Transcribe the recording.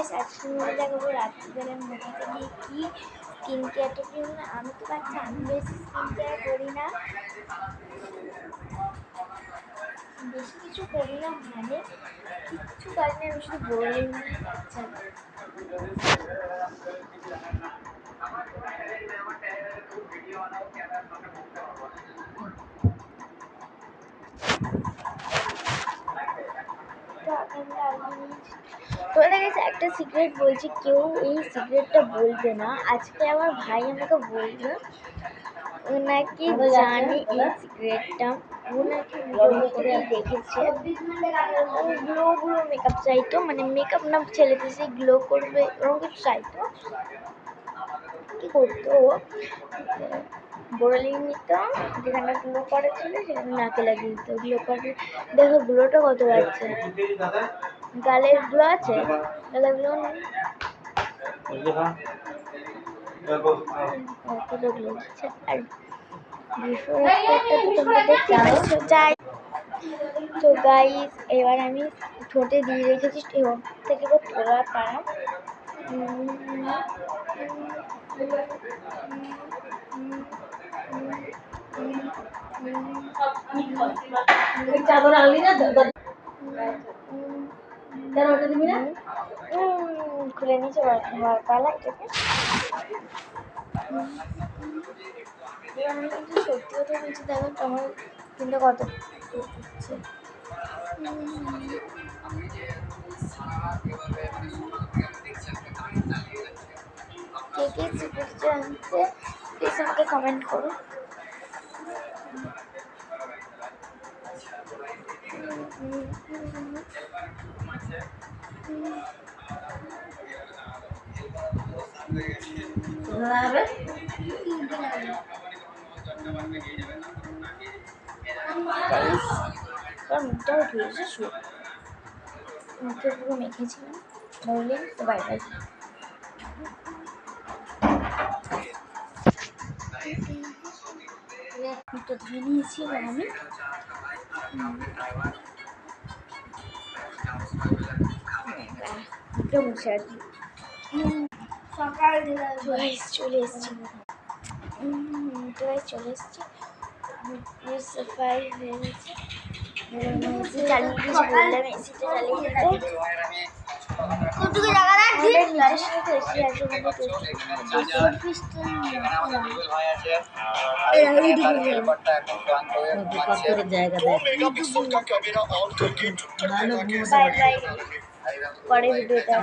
Guys আজকে আমি দেখাবো রাত্রিবেলা মুখে দিয়ে কি স্কিন কেয়ারটা কি না। আমি তো বাচ্চা, আমি বেশি স্কিন কেয়ার করি না, বেশি কিছু করি না, মানে কিচ্ছু কাজ নেই, আমি শুধু বলেই বাচ্চা। তোমাদের কাছে একটা সিক্রেট বলছি, কেউ এই সিক্রেটটা বলবে না। আজকে আমার ভাই আমাকে বলবে, ও নাকি জানে এই সিক্রেটটা, ও নাকি ভিডিও দেখেছে। ও গ্লো গ্লো মেকআপ চাইতো, মানে মেকআপ না ছেলেদের সেই গ্লো করবে ওরকম কিছু চাইতো। কি করতো ও, বোরোলিন নিত, যেখানে গ্লো করা ছিল সেখানে নাকে লাগিয়ে দিত গ্লো করে। দেখো গ্লোটা কত আছে, গালের গ্লো আছে, গালের গ্লো নেই, কত গ্লো আছে। আর বিফোর আফটারটা তো তোমরা দেখতে পাচ্ছ। যাই তো গাইস, এবার আমি ঠোঁটে দিয়ে রেখেছি, ঠোঁট থেকে তোলা পারা। চাদর আনলি না খুলে নিচে পালা এটাকে। আমি কিন্তু সত্যি কথা বলছি, দেখো তোমার কিন্তু কত হচ্ছে। কে কে সিক্রেট জানতে প্লিজ আমাকে কমেন্ট করো। মুখটাও ধুয়েছি, মুখে পুরো মেখেছিলাম, নইলে তো বাই বাই। মুখটা ধুয়ে নিয়েছি, এবার আমি মুখটা মুছে আর কি সকাল চলে এসছি, চলে এসছি, সাফাই হয়ে গেছে। এসি চালিয়ে দিয়েছি, বললাম এসিটা চালিয়ে দিতে। পরে ভিডিওটা